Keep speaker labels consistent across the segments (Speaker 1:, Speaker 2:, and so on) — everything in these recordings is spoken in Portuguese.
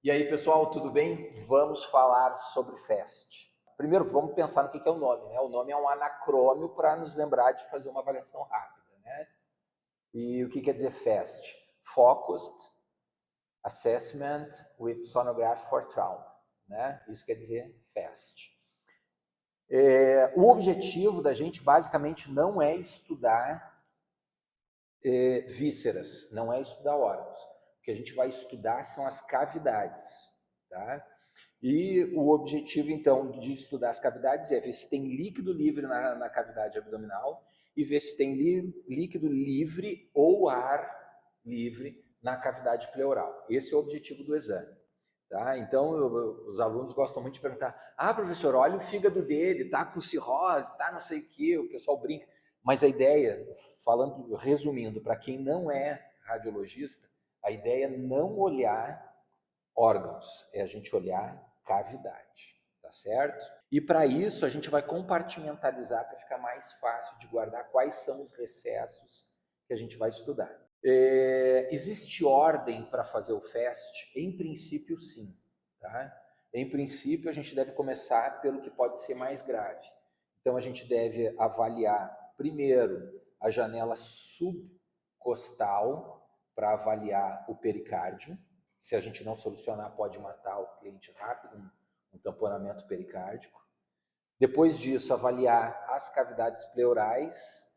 Speaker 1: E aí, pessoal, tudo bem? Vamos falar sobre FAST. Primeiro, vamos pensar no que é o nome, né? O nome é um anacrônio para nos lembrar de fazer uma avaliação rápida, né? E o que quer dizer FAST? Focused Assessment with Sonography for Trauma, né? Isso quer dizer FAST. O objetivo da gente, basicamente, não é estudar vísceras, não é estudar órgãos. O que a gente vai estudar são as cavidades, tá? E o objetivo, então, de estudar as cavidades é ver se tem líquido livre na cavidade abdominal e ver se tem líquido livre ou ar livre na cavidade pleural. Esse é o objetivo do exame. Tá? Então, os alunos gostam muito de perguntar: professor, olha o fígado dele, tá com cirrose, tá não sei o quê, o pessoal brinca. Mas a ideia, resumindo, para quem não é radiologista, a ideia é não olhar órgãos, é a gente olhar cavidade, tá certo? E para isso a gente vai compartimentalizar para ficar mais fácil de guardar quais são os recessos que a gente vai estudar. Existe ordem para fazer o FAST? Em princípio, sim. Tá? Em princípio, a gente deve começar pelo que pode ser mais grave. Então, a gente deve avaliar, primeiro, a janela subcostal para avaliar o pericárdio. Se a gente não solucionar, pode matar o cliente rápido, um tamponamento pericárdico. Depois disso, avaliar as cavidades pleurais,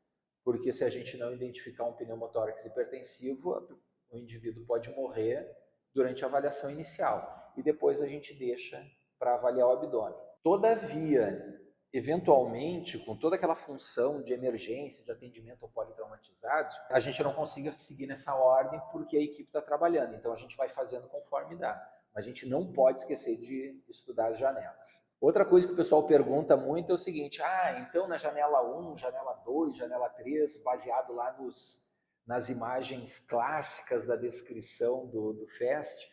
Speaker 1: porque se a gente não identificar um pneumotórax hipertensivo, o indivíduo pode morrer durante a avaliação inicial. E depois a gente deixa para avaliar o abdômen. Todavia, eventualmente, com toda aquela função de emergência, de atendimento ao politraumatizado, a gente não consiga seguir nessa ordem porque a equipe está trabalhando. Então, a gente vai fazendo conforme dá. Mas a gente não pode esquecer de estudar as janelas. Outra coisa que o pessoal pergunta muito é o seguinte: então na janela 1, janela 2, janela 3, baseado lá nas imagens clássicas da descrição do FAST,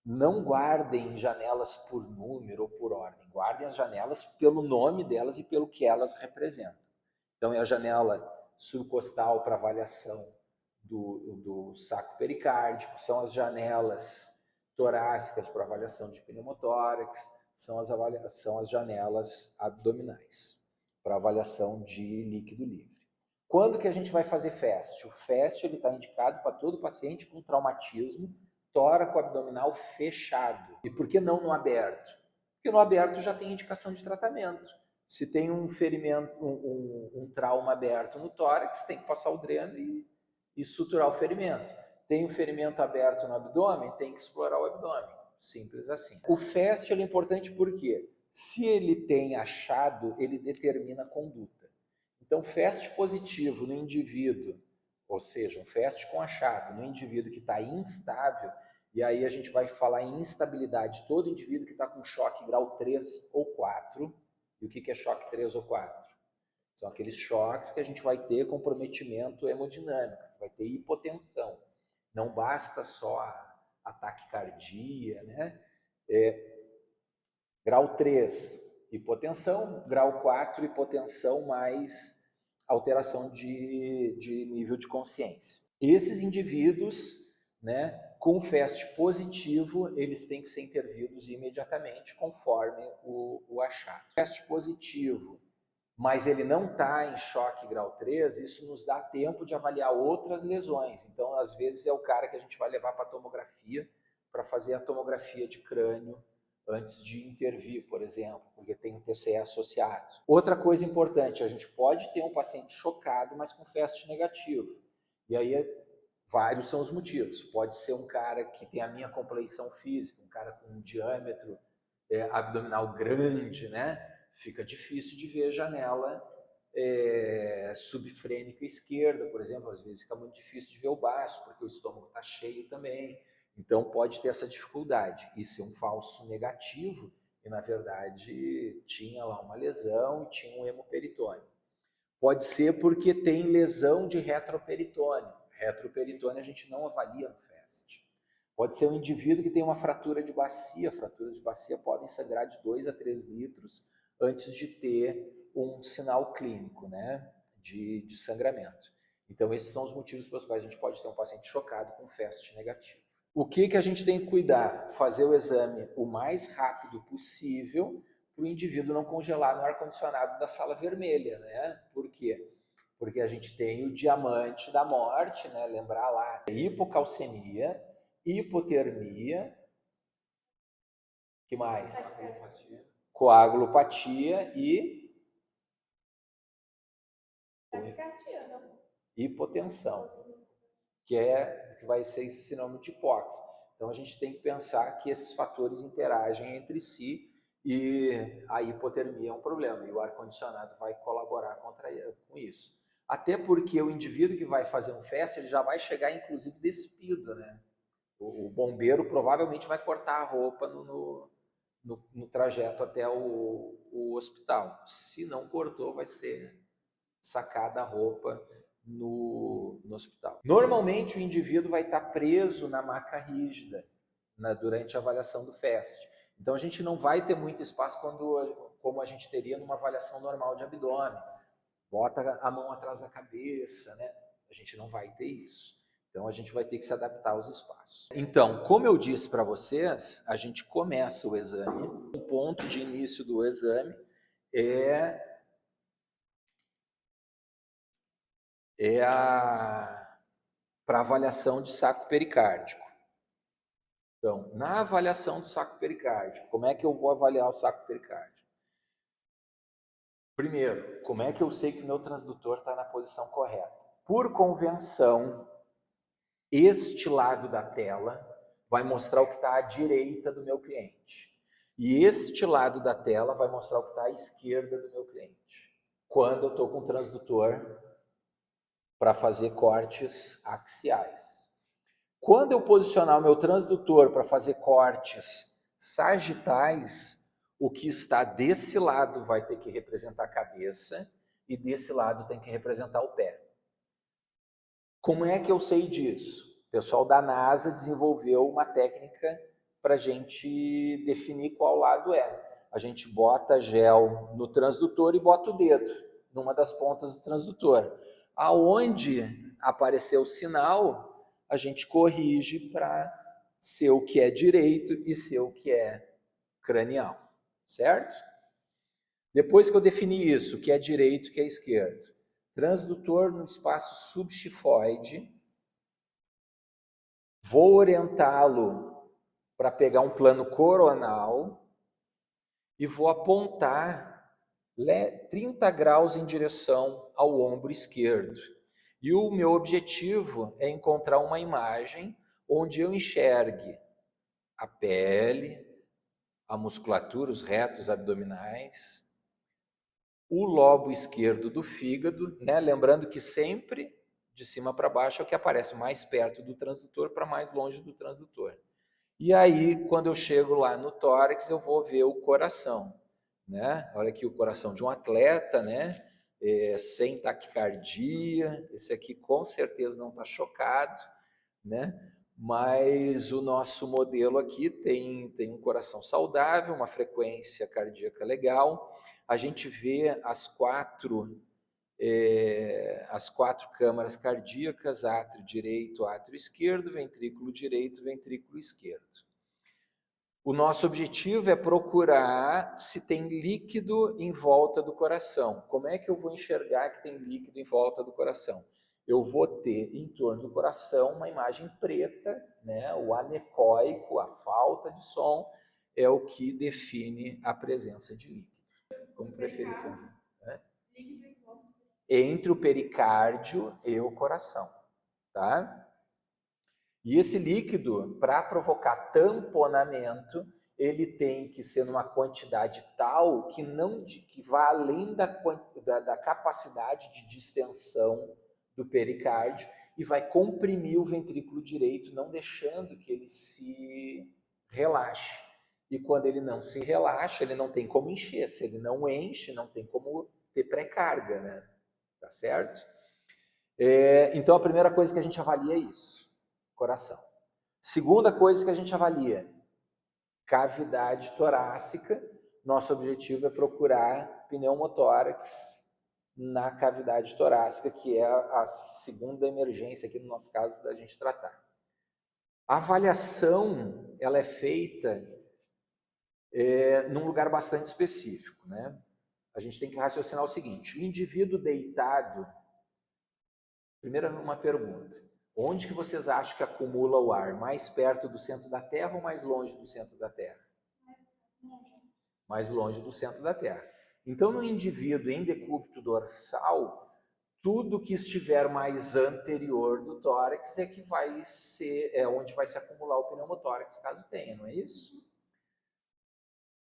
Speaker 1: não guardem janelas por número ou por ordem, guardem as janelas pelo nome delas e pelo que elas representam. Então é a janela subcostal para avaliação do saco pericárdico, são as janelas torácicas para avaliação de pneumotórax, são as janelas abdominais para avaliação de líquido livre. Quando que a gente vai fazer FAST? O FAST está indicado para todo paciente com traumatismo tóraco abdominal fechado. E por que não no aberto? Porque no aberto já tem indicação de tratamento. Se tem um ferimento, um trauma aberto no tórax, tem que passar o dreno e suturar o ferimento. Tem um ferimento aberto no abdômen, tem que explorar o abdômen. Simples assim. O FAST é importante porque se ele tem achado, ele determina a conduta. Então, FAST positivo no indivíduo, ou seja, um FAST com achado no indivíduo que está instável, e aí a gente vai falar em instabilidade, todo indivíduo que está com choque grau 3 ou 4. E o que é choque 3 ou 4? São aqueles choques que a gente vai ter comprometimento hemodinâmico, vai ter hipotensão. Não basta só a taquicardia, né? Grau 3, hipotensão. Grau 4, hipotensão mais alteração de nível de consciência. Esses indivíduos, né, com FAST positivo, eles têm que ser intervidos imediatamente, conforme o achado. FAST positivo, mas ele não está em choque grau 3, isso nos dá tempo de avaliar outras lesões. Então, às vezes, é o cara que a gente vai levar para a tomografia, para fazer a tomografia de crânio antes de intervir, por exemplo, porque tem um TCE associado. Outra coisa importante, a gente pode ter um paciente chocado, mas com FAST negativo. E aí, vários são os motivos. Pode ser um cara que tem a minha compleição física, um cara com um diâmetro abdominal grande, né? Fica difícil de ver a janela subfrênica esquerda, por exemplo. Às vezes fica muito difícil de ver o baço, porque o estômago está cheio também. Então pode ter essa dificuldade. Isso é um falso negativo e, na verdade, tinha lá uma lesão e tinha um hemoperitônio. Pode ser porque tem lesão de retroperitônio. Retroperitônio a gente não avalia no FAST. Pode ser um indivíduo que tem uma fratura de bacia. Fraturas de bacia podem sangrar de 2 a 3 litros antes de ter um sinal clínico, né, de sangramento. Então, esses são os motivos pelos quais a gente pode ter um paciente chocado com FAST negativo. O que a gente tem que cuidar? Fazer o exame o mais rápido possível para o indivíduo não congelar no ar-condicionado da sala vermelha, né? Por quê? Porque a gente tem o diamante da morte, né? Lembrar lá, hipocalcemia, hipotermia, que mais? Coagulopatia e hipotensão, que vai ser esse sinônimo de hipóxia. Então a gente tem que pensar que esses fatores interagem entre si e a hipotermia é um problema e o ar-condicionado vai colaborar com isso. Até porque o indivíduo que vai fazer um fast, ele já vai chegar inclusive despido, né? O bombeiro provavelmente vai cortar a roupa no trajeto até o hospital. Se não cortou, vai ser sacada a roupa no hospital. Normalmente o indivíduo vai estar preso na maca rígida durante a avaliação do FAST. Então a gente não vai ter muito espaço como a gente teria numa avaliação normal de abdômen. Bota a mão atrás da cabeça, né? A gente não vai ter isso. Então a gente vai ter que se adaptar aos espaços. Então, como eu disse para vocês, a gente começa o exame. O ponto de início do exame é para avaliação de saco pericárdico. Então, na avaliação do saco pericárdico, como é que eu vou avaliar o saco pericárdico? Primeiro, como é que eu sei que o meu transdutor está na posição correta? Por convenção, este lado da tela vai mostrar o que está à direita do meu cliente. E este lado da tela vai mostrar o que está à esquerda do meu cliente. Quando eu estou com o transdutor para fazer cortes axiais. Quando eu posicionar o meu transdutor para fazer cortes sagitais, o que está desse lado vai ter que representar a cabeça e desse lado tem que representar o pé. Como é que eu sei disso? O pessoal da NASA desenvolveu uma técnica para a gente definir qual lado é. A gente bota gel no transdutor e bota o dedo numa das pontas do transdutor. Aonde aparecer o sinal, a gente corrige para ser o que é direito e ser o que é cranial, certo? Depois que eu defini isso, o que é direito e o que é esquerdo, transdutor no espaço subxifoide, vou orientá-lo para pegar um plano coronal e vou apontar 30 graus em direção ao ombro esquerdo. E o meu objetivo é encontrar uma imagem onde eu enxergue a pele, a musculatura, os retos abdominais, o lobo esquerdo do fígado, né? Lembrando que sempre de cima para baixo é o que aparece mais perto do transdutor para mais longe do transdutor. E aí, quando eu chego lá no tórax, eu vou ver o coração, né? Olha aqui o coração de um atleta, né? Sem taquicardia, esse aqui com certeza não está chocado, né? Mas o nosso modelo aqui tem um coração saudável, uma frequência cardíaca legal. A gente vê as quatro câmaras cardíacas, átrio direito, átrio esquerdo, ventrículo direito, ventrículo esquerdo. O nosso objetivo é procurar se tem líquido em volta do coração. Como é que eu vou enxergar que tem líquido em volta do coração? Eu vou ter em torno do coração uma imagem preta, né? O anecóico, a falta de som, é o que define a presença de líquido. Como preferir fazer? Né? Entre o pericárdio e o coração, tá? E esse líquido, para provocar tamponamento, ele tem que ser numa quantidade tal que vá além da capacidade de distensão do pericárdio e vai comprimir o ventrículo direito, não deixando que ele se relaxe. E quando ele não se relaxa, ele não tem como encher. Se ele não enche, não tem como ter pré-carga, né? Tá certo? Então a primeira coisa que a gente avalia é isso. Coração. Segunda coisa que a gente avalia, cavidade torácica. Nosso objetivo é procurar pneumotórax na cavidade torácica, que é a segunda emergência aqui no nosso caso da gente tratar. A avaliação, ela é feita num lugar bastante específico, né? A gente tem que raciocinar o seguinte: o indivíduo deitado, primeiro uma pergunta, onde que vocês acham que acumula o ar? Mais perto do centro da Terra ou mais longe do centro da Terra? Mais longe do centro da Terra. Então, no indivíduo em decúbito dorsal, tudo que estiver mais anterior do tórax é que vai ser, onde vai se acumular o pneumotórax, caso tenha, não é isso?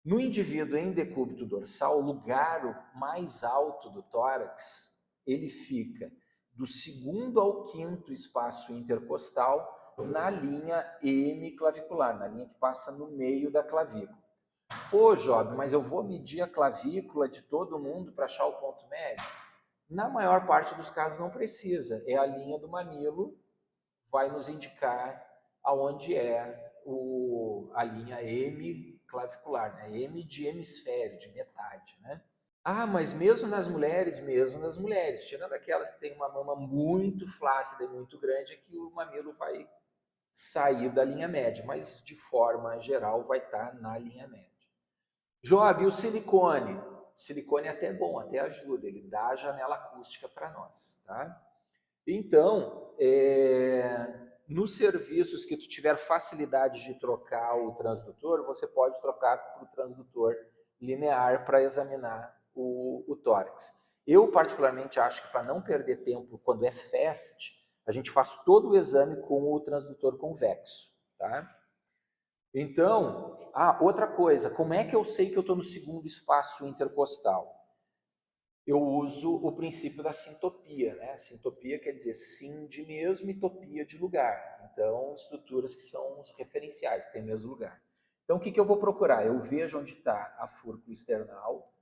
Speaker 1: No indivíduo em decúbito dorsal, o lugar mais alto do tórax, ele fica do segundo ao quinto espaço intercostal na linha hemiclavicular, na linha que passa no meio da clavícula. Pô, Job, mas eu vou medir a clavícula de todo mundo para achar o ponto médio? Na maior parte dos casos não precisa. É a linha do mamilo, vai nos indicar aonde é a linha hemiclavicular, né? Hemi de hemisfério, de metade, né? Ah, mas mesmo nas mulheres, tirando aquelas que têm uma mama muito flácida e muito grande, é que o mamilo vai sair da linha média, mas de forma geral vai estar na linha média. Job, e o silicone? O silicone é até bom, até ajuda, ele dá a janela acústica para nós, tá? Então, nos serviços que tu tiver facilidade de trocar o transdutor, você pode trocar para o transdutor linear para examinar o tórax. Eu, particularmente, acho que para não perder tempo, quando é FAST, a gente faz todo o exame com o transdutor convexo, tá? Então, outra coisa, como é que eu sei que eu estou no segundo espaço intercostal? Eu uso o princípio da sintopia, né? Sintopia quer dizer sim de mesmo e topia de lugar. Então, estruturas que são os referenciais, que têm o mesmo lugar. Então, o que eu vou procurar? Eu vejo onde está a fúrcula external,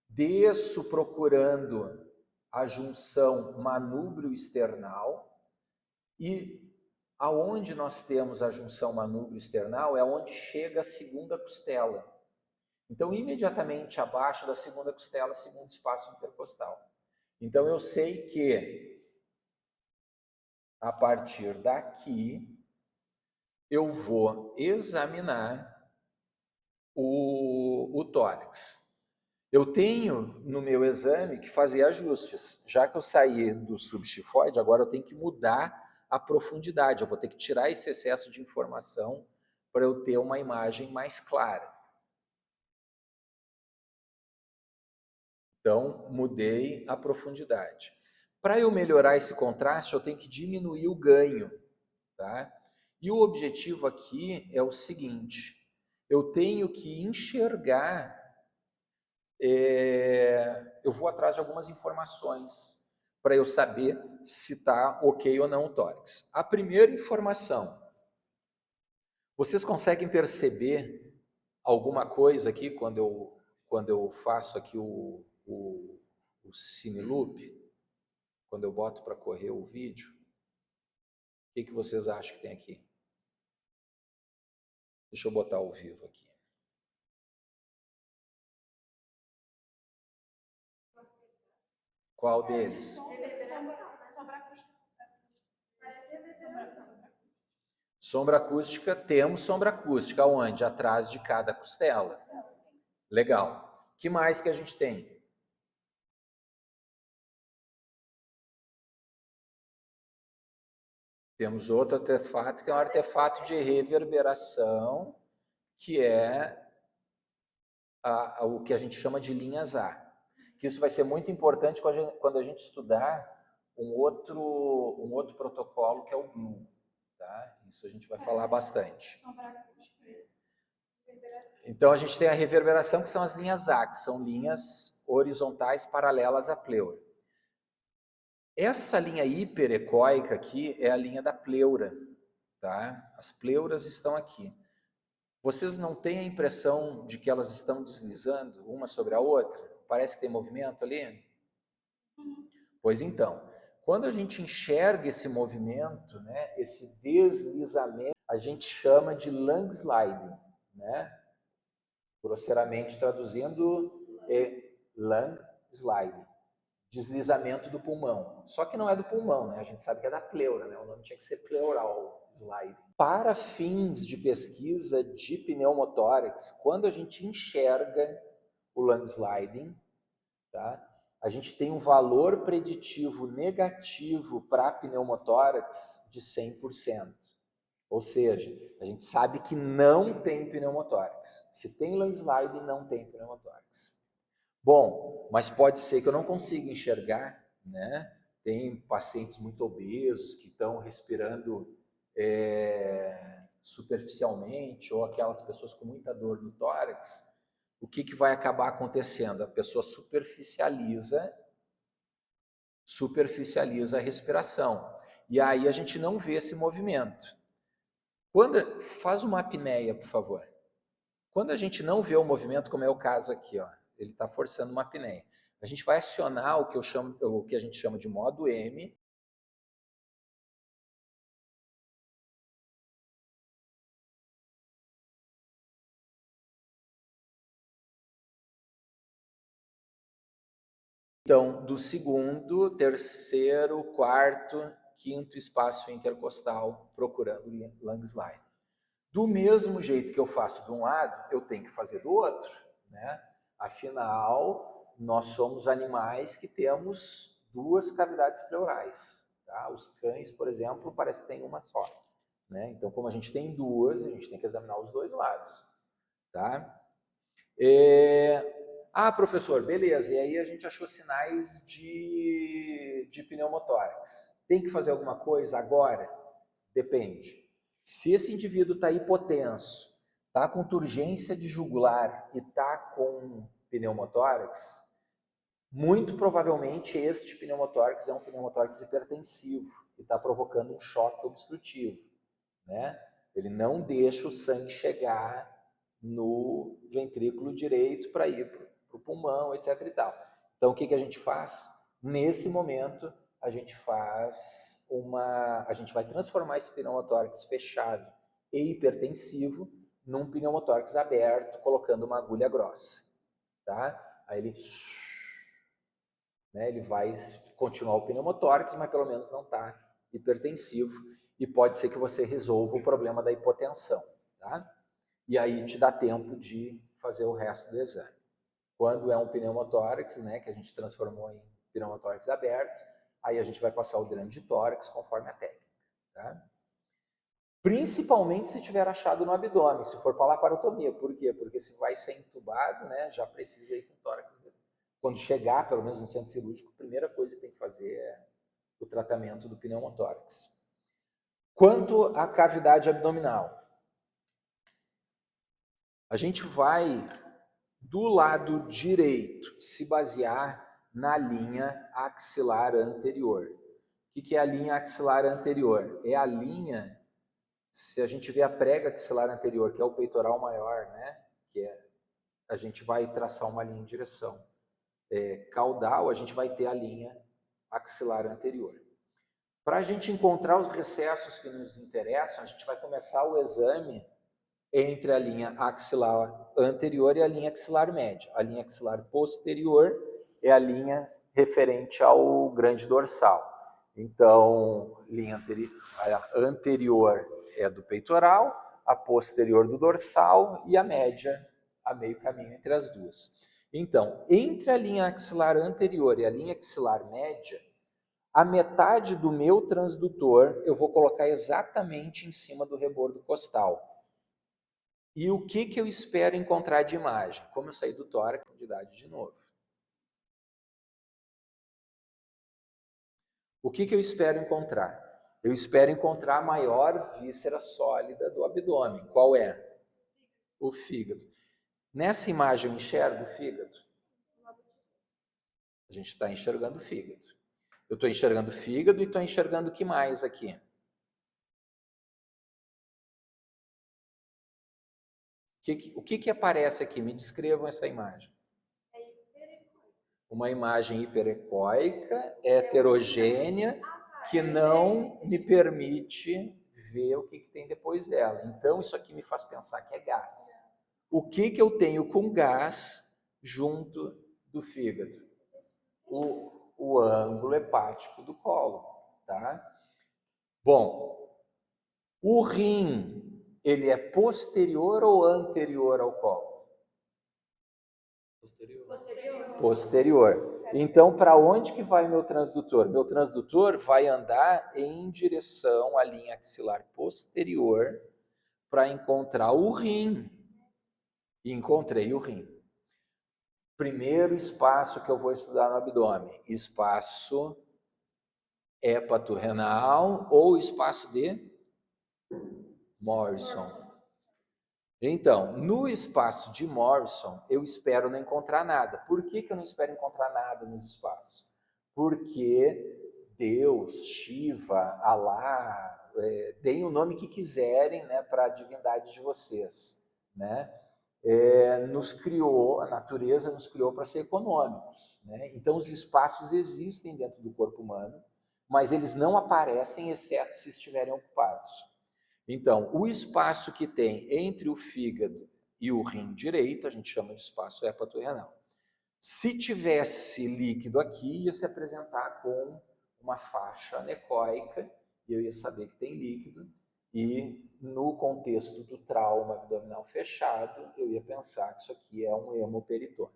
Speaker 1: desço procurando a junção manúbrio-external e aonde nós temos a junção manúbrio-external é onde chega a segunda costela. Então, imediatamente abaixo da segunda costela, segundo espaço intercostal. Então, eu sei que a partir daqui eu vou examinar o tórax. Eu tenho no meu exame que fazer ajustes. Já que eu saí do subxifoide, agora eu tenho que mudar a profundidade. Eu vou ter que tirar esse excesso de informação para eu ter uma imagem mais clara. Então, mudei a profundidade. Para eu melhorar esse contraste, eu tenho que diminuir o ganho, tá? E o objetivo aqui é o seguinte: eu tenho que enxergar, eu vou atrás de algumas informações para eu saber se está ok ou não o tórax. A primeira informação, vocês conseguem perceber alguma coisa aqui quando eu faço aqui o cine loop? Quando eu boto para correr o vídeo, o que vocês acham que tem aqui? Deixa eu botar ao vivo aqui. Qual deles? Sombra acústica, temos sombra acústica. Onde? Atrás de cada costela. Legal. Que mais que a gente tem? Temos outro artefato, que é um artefato de reverberação, que é o que a gente chama de linhas A. Que isso vai ser muito importante quando a gente estudar um outro protocolo, que é o GLU. Tá? Isso a gente vai falar bastante. Então, a gente tem a reverberação, que são as linhas A, que são linhas horizontais paralelas à pleura. Essa linha hiperecóica aqui é a linha da pleura. Tá? As pleuras estão aqui. Vocês não têm a impressão de que elas estão deslizando uma sobre a outra? Parece que tem movimento ali? Pois então, quando a gente enxerga esse movimento, né, esse deslizamento, a gente chama de lung sliding, né? Grosseiramente traduzindo, lung sliding, deslizamento do pulmão. Só que não é do pulmão, né? A gente sabe que é da pleura, né? O nome tinha que ser pleural sliding. Para fins de pesquisa de pneumotórax, quando a gente enxerga o lung sliding, tá? A gente tem um valor preditivo negativo para pneumotórax de 100%. Ou seja, a gente sabe que não tem pneumotórax. Se tem lung sliding, não tem pneumotórax. Bom, mas pode ser que eu não consiga enxergar, né? Tem pacientes muito obesos que estão respirando superficialmente, ou aquelas pessoas com muita dor no tórax. O que vai acabar acontecendo? A pessoa superficializa a respiração. E aí a gente não vê esse movimento. Faz uma apneia, por favor. Quando a gente não vê o movimento, como é o caso aqui, ó, ele está forçando uma apneia. A gente vai acionar o que a gente chama de modo M. Então, do segundo, terceiro, quarto, quinto espaço intercostal, procurando lung slide. Do mesmo jeito que eu faço de um lado, eu tenho que fazer do outro, né? Afinal, nós somos animais que temos duas cavidades pleurais. Tá? Os cães, por exemplo, parece que tem uma só. Né? Então, como a gente tem duas, a gente tem que examinar os dois lados. Tá? Professor, beleza. E aí a gente achou sinais de pneumotórax. Tem que fazer alguma coisa agora? Depende. Se esse indivíduo está hipotenso, está com turgência de jugular e está com pneumotórax, muito provavelmente este pneumotórax é um pneumotórax hipertensivo e está provocando um choque obstrutivo. Né? Ele não deixa o sangue chegar no ventrículo direito para ir para o pulmão, etc. e tal. Então, o que a gente faz? Nesse momento, a gente vai transformar esse pneumotórax fechado e hipertensivo num pneumotórax aberto, colocando uma agulha grossa. Tá? Aí ele vai continuar o pneumotórax, mas pelo menos não está hipertensivo, e pode ser que você resolva o problema da hipotensão. Tá? E aí te dá tempo de fazer o resto do exame. Quando é um pneumotórax, né, que a gente transformou em pneumotórax aberto, aí a gente vai passar o dreno de tórax conforme a técnica. Tá? Principalmente se tiver achado no abdômen, se for para laparotomia. Por quê? Porque se vai ser entubado, né, já precisa ir com tórax. Quando chegar, pelo menos no centro cirúrgico, a primeira coisa que tem que fazer é o tratamento do pneumotórax. Quanto à cavidade abdominal, a gente vai, do lado direito, se basear na linha axilar anterior. O que é a linha axilar anterior? É a linha, se a gente vê a prega axilar anterior, que é o peitoral maior, né? A gente vai traçar uma linha em direção caudal, a gente vai ter a linha axilar anterior. Para a gente encontrar os recessos que nos interessam, a gente vai começar o exame entre a linha axilar anterior e a linha axilar média. A linha axilar posterior é a linha referente ao grande dorsal. Então, a anterior é do peitoral, a posterior do dorsal e a média a meio caminho entre as duas. Então, entre a linha axilar anterior e a linha axilar média, a metade do meu transdutor eu vou colocar exatamente em cima do rebordo costal. E o que eu espero encontrar de imagem? Como eu saí do tórax, profundidade de novo. O que eu espero encontrar? Eu espero encontrar a maior víscera sólida do abdômen. Qual é? O fígado. Nessa imagem eu enxergo o fígado? A gente está enxergando o fígado. Eu estou enxergando o fígado e estou enxergando o que mais aqui? O que aparece aqui? Me descrevam essa imagem. Uma imagem hiperecóica, heterogênea, que não me permite ver o que tem depois dela. Então, isso aqui me faz pensar que é gás. O que eu tenho com gás junto do fígado? o ângulo hepático do colo, tá? Bom, o rim, ele é posterior ou anterior ao colo? Posterior. Então, para onde que vai meu transdutor? Meu transdutor vai andar em direção à linha axilar posterior para encontrar o rim. E encontrei o rim. Primeiro espaço que eu vou estudar no abdômen, espaço hepato-renal ou espaço de Morrison. Então, no espaço de Morrison, eu espero não encontrar nada. Por que eu não espero encontrar nada nos espaços? Porque Deus, Shiva, Alá, deem o nome que quiserem, né, para a divindade de vocês, né? Nos criou, a natureza nos criou para ser econômicos, né? Então, os espaços existem dentro do corpo humano, mas eles não aparecem, exceto se estiverem ocupados. Então, o espaço que tem entre o fígado e o rim direito, a gente chama de espaço hepato-renal. Se tivesse líquido aqui, ia se apresentar com uma faixa anecoica, e eu ia saber que tem líquido, e no contexto do trauma abdominal fechado, eu ia pensar que isso aqui é um hemoperitônio.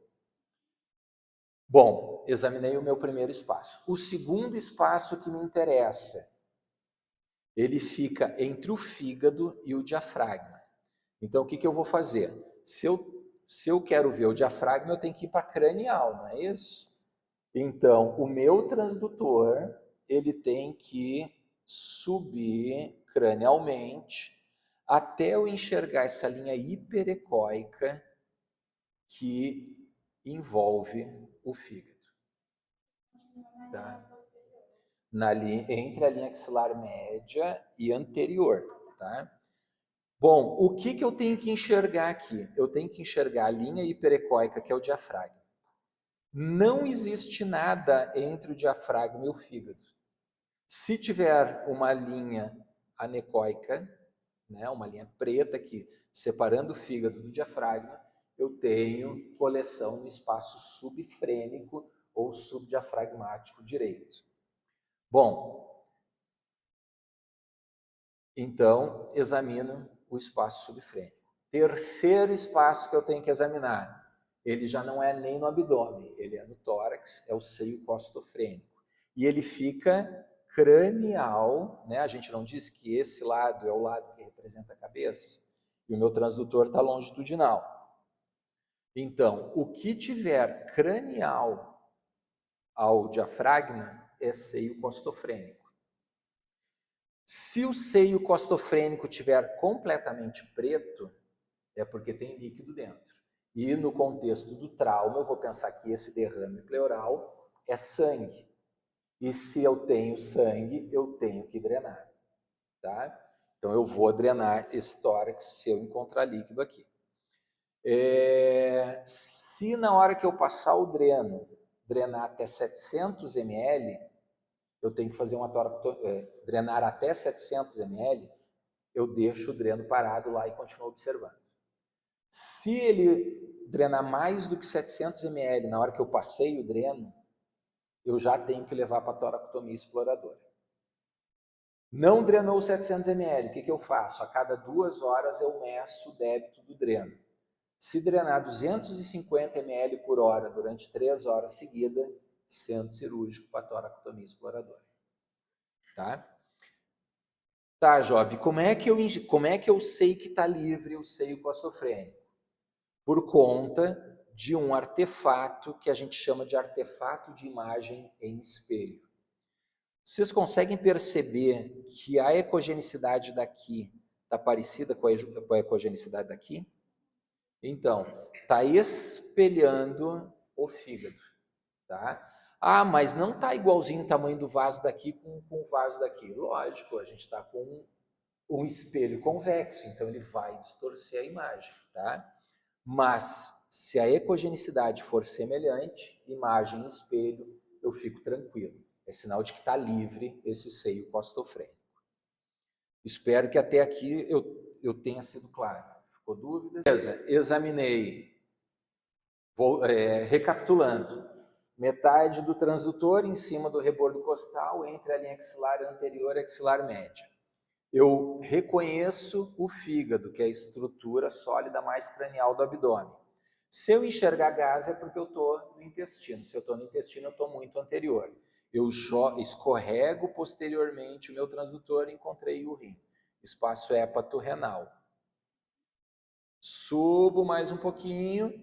Speaker 1: Bom, examinei o meu primeiro espaço. O segundo espaço que me interessa, ele fica entre o fígado e o diafragma. Então, o que eu vou fazer? Se eu quero ver o diafragma, eu tenho que ir para cranial, não é isso? Então, o meu transdutor, ele tem que subir cranialmente até eu enxergar essa linha hiperecóica que envolve o fígado. Tá? Entre a linha axilar média e anterior. Tá? Bom, o que eu tenho que enxergar aqui? Eu tenho que enxergar a linha hiperecóica, que é o diafragma. Não existe nada entre o diafragma e o fígado. Se tiver uma linha anecoica, né, uma linha preta aqui, separando o fígado do diafragma, eu tenho coleção no espaço subfrênico ou subdiafragmático direito. Bom, então examino o espaço subfrênico. Terceiro espaço que eu tenho que examinar, ele já não é nem no abdômen, ele é no tórax, é o seio costofrênico. E ele fica cranial, né? A gente não diz que esse lado é o lado que representa a cabeça, e o meu transdutor está longitudinal. Então, o que tiver cranial ao diafragma é seio costofrênico. Se o seio costofrênico tiver completamente preto, é porque tem líquido dentro. E no contexto do trauma, eu vou pensar que esse derrame pleural é sangue. E se eu tenho sangue, eu tenho que drenar. Tá? Então, eu vou drenar esse tórax se eu encontrar líquido aqui. Se na hora que eu passar o dreno, drenar até 700 ml, eu tenho que fazer uma drenar até 700 ml, eu deixo o dreno parado lá e continuo observando. Se ele drenar mais do que 700 ml na hora que eu passei o dreno, eu já tenho que levar para a toracotomia exploradora. Não drenou 700 ml, o que eu faço? A cada 2 horas eu meço o débito do dreno. Se drenar 250 ml por hora durante 3 horas seguidas, centro cirúrgico para a toracotomia exploradora. Tá, Job, como é que eu sei que está livre o seio costofrênico? Por conta de um artefato que a gente chama de artefato de imagem em espelho. Vocês conseguem perceber que a ecogenicidade daqui está parecida com a ecogenicidade daqui? Então, está espelhando o fígado. Tá? Ah, mas não está igualzinho o tamanho do vaso daqui com o vaso daqui. Lógico, a gente está com um espelho convexo, então ele vai distorcer a imagem. Tá? Mas, se a ecogenicidade for semelhante, imagem e espelho, eu fico tranquilo. É sinal de que está livre esse seio costofrênico. Espero que até aqui eu tenha sido claro. Ficou dúvida? Beleza, examinei. Recapitulando. Metade do transdutor em cima do rebordo costal, entre a linha axilar anterior e a axilar média. Eu reconheço o fígado, que é a estrutura sólida mais cranial do abdômen. Se eu enxergar gás é porque eu estou no intestino. Se eu estou no intestino, eu estou muito anterior. Eu escorrego posteriormente o meu transdutor e encontrei o rim. Espaço hepato-renal. Subo mais um pouquinho,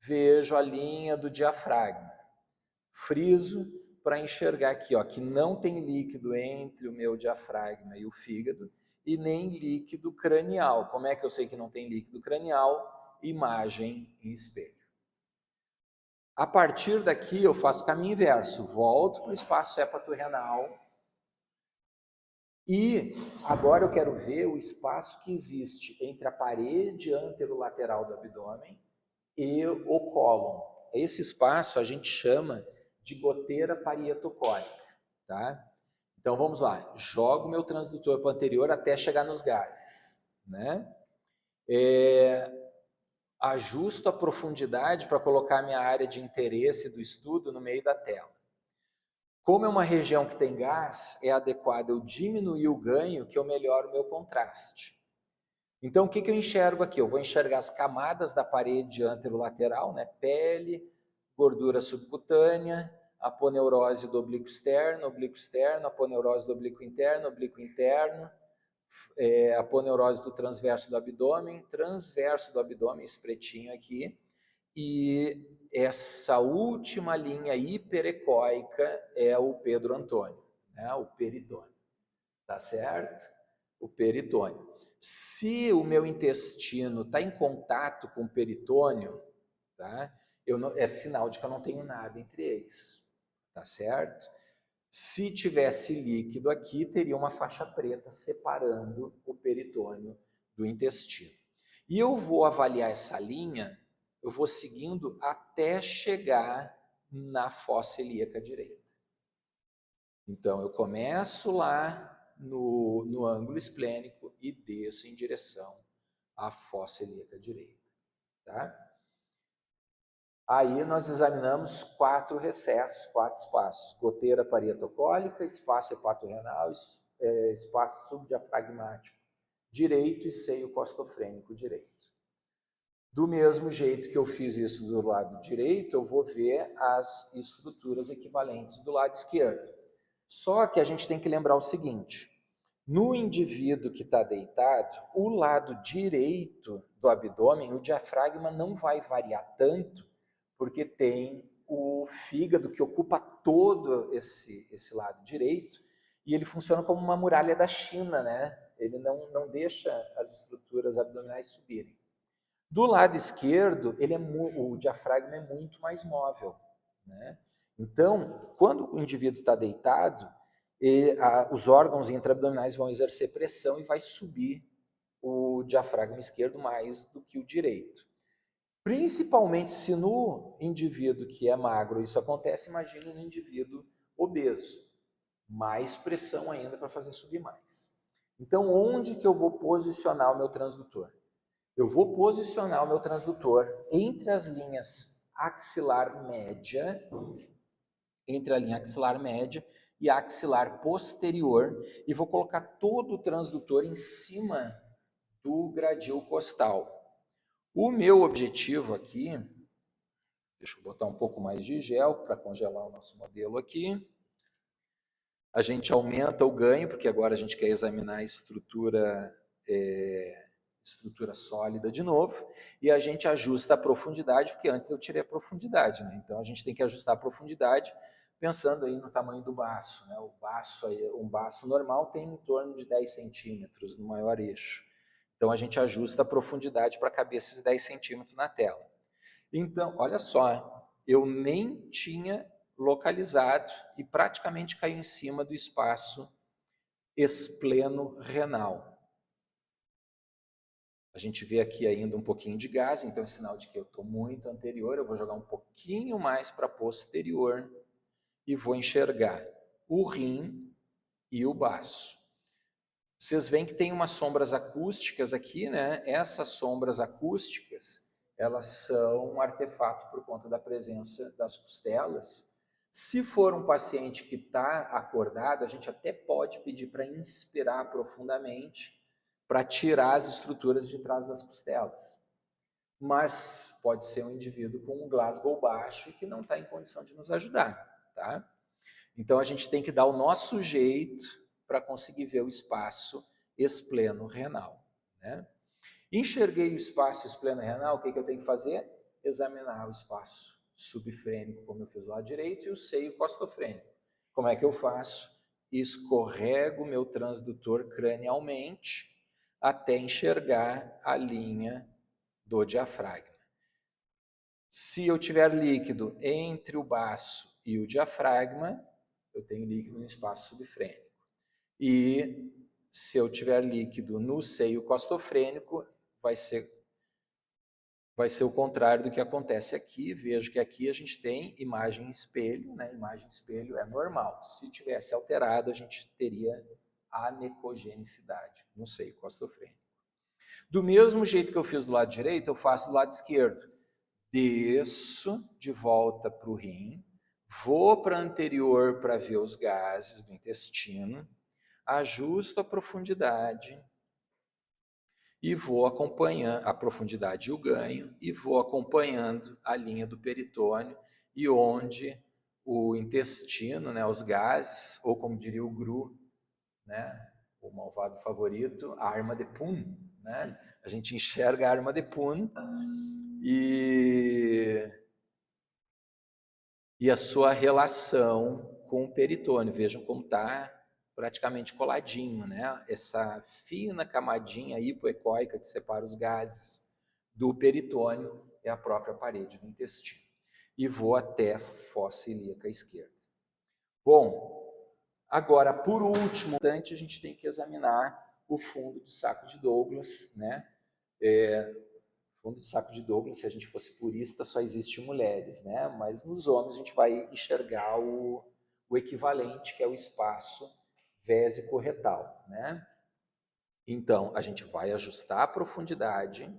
Speaker 1: vejo a linha do diafragma. Friso para enxergar aqui, ó, que não tem líquido entre o meu diafragma e o fígado e nem líquido cranial. Como é que eu sei que não tem líquido cranial? Imagem em espelho. A partir daqui eu faço caminho inverso, volto para o espaço hepato-renal e agora eu quero ver o espaço que existe entre a parede anterolateral do abdômen e o cólon. Esse espaço a gente chama de goteira parietocólica, tá? Então vamos lá, jogo meu transdutor para o anterior até chegar nos gases, né? Ajusto a profundidade para colocar a minha área de interesse do estudo no meio da tela. Como é uma região que tem gás, é adequado eu diminuir o ganho que eu melhoro o meu contraste. Então, o que eu enxergo aqui? Eu vou enxergar as camadas da parede anterolateral, né? Pele, gordura subcutânea, aponeurose do oblíquo externo, aponeurose do oblíquo interno, aponeurose do transverso do abdômen, esse pretinho aqui, e essa última linha hiperecóica é o Pedro Antônio, né? O peritônio, tá certo? O peritônio. Se o meu intestino está em contato com o peritônio, tá? É sinal de que eu não tenho nada entre eles, tá certo? Se tivesse líquido aqui, teria uma faixa preta separando o peritônio do intestino. E eu vou avaliar essa linha, eu vou seguindo até chegar na fossa ilíaca direita. Então, eu começo lá no ângulo esplênico e desço em direção à fossa ilíaca direita. Tá? Aí nós examinamos 4 recessos, 4 espaços. Goteira parietocólica, espaço hepato-renal, espaço subdiafragmático direito e seio costofrênico direito. Do mesmo jeito que eu fiz isso do lado direito, eu vou ver as estruturas equivalentes do lado esquerdo. Só que a gente tem que lembrar o seguinte, no indivíduo que está deitado, o lado direito do abdômen, o diafragma não vai variar tanto, porque tem o fígado que ocupa todo esse lado direito, e ele funciona como uma muralha da China, né? Ele não deixa as estruturas abdominais subirem. Do lado esquerdo, o diafragma é muito mais móvel, né? Então, quando o indivíduo está deitado, os órgãos intraabdominais vão exercer pressão e vai subir o diafragma esquerdo mais do que o direito. Principalmente se no indivíduo que é magro isso acontece, imagine no indivíduo obeso. Mais pressão ainda para fazer subir mais. Então, onde que eu vou posicionar o meu transdutor? Eu vou posicionar o meu transdutor entre as linhas axilar média, entre a linha axilar média e a axilar posterior, e vou colocar todo o transdutor em cima do gradil costal. O meu objetivo aqui, deixa eu botar um pouco mais de gel para congelar o nosso modelo aqui. A gente aumenta o ganho, porque agora a gente quer examinar a estrutura sólida de novo, e a gente ajusta a profundidade, porque antes eu tirei a profundidade, né? Então a gente tem que ajustar a profundidade pensando aí no tamanho do baço, né? Um baço normal tem em torno de 10 centímetros no maior eixo. Então a gente ajusta a profundidade para caber esses 10 centímetros na tela. Então, olha só, eu nem tinha localizado e praticamente caiu em cima do espaço espleno-renal. A gente vê aqui ainda um pouquinho de gás, então é sinal de que eu estou muito anterior, eu vou jogar um pouquinho mais para posterior e vou enxergar o rim e o baço. Vocês veem que tem umas sombras acústicas aqui, né? Essas sombras acústicas, elas são um artefato por conta da presença das costelas. Se for um paciente que está acordado, a gente até pode pedir para inspirar profundamente, para tirar as estruturas de trás das costelas. Mas pode ser um indivíduo com um Glasgow baixo e que não está em condição de nos ajudar, tá? Então a gente tem que dar o nosso jeito para conseguir ver o espaço espleno-renal, né? Enxerguei o espaço espleno-renal, o que eu tenho que fazer? Examinar o espaço subfrênico, como eu fiz do lado direito, e o seio costofrênico. Como é que eu faço? Escorrego meu transdutor cranialmente até enxergar a linha do diafragma. Se eu tiver líquido entre o baço e o diafragma, eu tenho líquido no espaço subfrênico. E se eu tiver líquido no seio costofrênico, vai ser o contrário do que acontece aqui. Vejo que aqui a gente tem imagem espelho, né? Imagem espelho é normal. Se tivesse alterado, a gente teria anecogenicidade no seio costofrênico. Do mesmo jeito que eu fiz do lado direito, eu faço do lado esquerdo. Desço de volta para o rim, vou para anterior para ver os gases do intestino, ajusto a profundidade e vou acompanhando a profundidade e o ganho, e vou acompanhando a linha do peritônio e onde o intestino, né, os gases, ou como diria o Gru, né, o malvado favorito, a arma de Pun, né? A gente enxerga a arma de Pun e a sua relação com o peritônio. Vejam como está praticamente coladinho, né? Essa fina camadinha hipoecóica que separa os gases do peritônio é a própria parede do intestino. E vou até a fossa ilíaca esquerda. Bom, agora, por último, a gente tem que examinar o fundo de saco de Douglas, né? Fundo de saco de Douglas, se a gente fosse purista, só existe mulheres, né? Mas nos homens a gente vai enxergar o equivalente, que é o espaço vésico-retal, né? Então, a gente vai ajustar a profundidade,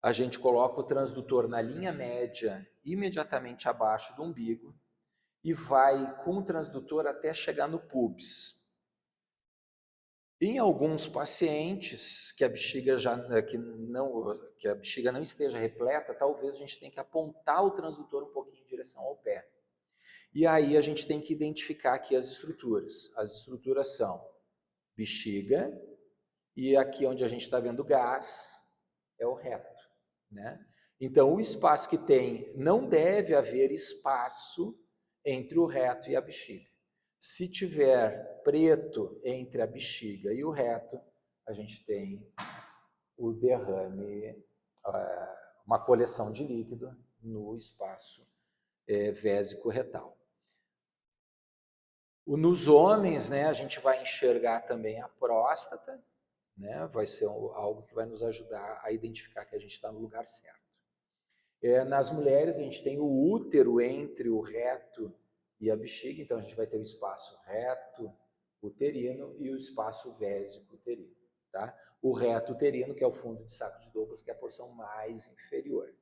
Speaker 1: a gente coloca o transdutor na linha média, imediatamente abaixo do umbigo, e vai com o transdutor até chegar no pubis. Em alguns pacientes que a bexiga não esteja repleta, talvez a gente tenha que apontar o transdutor um pouquinho em direção ao pé. E aí a gente tem que identificar aqui as estruturas. As estruturas são bexiga, e aqui onde a gente está vendo gás é o reto, né? Então o espaço que tem, não deve haver espaço entre o reto e a bexiga. Se tiver preto entre a bexiga e o reto, a gente tem o derrame, uma coleção de líquido no espaço vésico-retal. Nos homens, né, a gente vai enxergar também a próstata, né, vai ser algo que vai nos ajudar a identificar que a gente está no lugar certo. Nas mulheres, a gente tem o útero entre o reto e a bexiga, então a gente vai ter o espaço reto uterino e o espaço vésico uterino, tá? O reto uterino, que é o fundo de saco de Douglas, que é a porção mais inferior.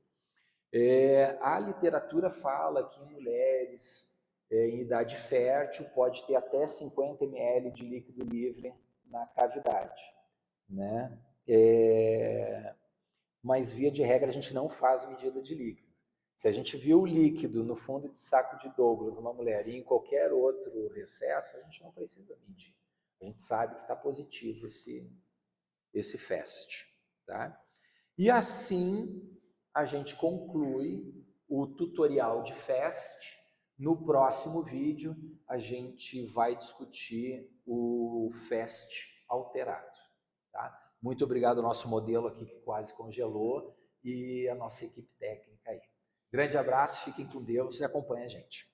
Speaker 1: A literatura fala que em mulheres em idade fértil pode ter até 50 ml de líquido livre na cavidade, né? Mas via de regra a gente não faz medida de líquido. Se a gente viu o líquido no fundo de saco de Douglas numa mulher e em qualquer outro recesso, a gente não precisa medir. A gente sabe que está positivo esse FAST. Tá? E assim a gente conclui o tutorial de FAST. No próximo vídeo a gente vai discutir o FAST alterado. Tá? Muito obrigado ao nosso modelo aqui que quase congelou e a nossa equipe técnica aí. Grande abraço, fiquem com Deus e acompanhem a gente.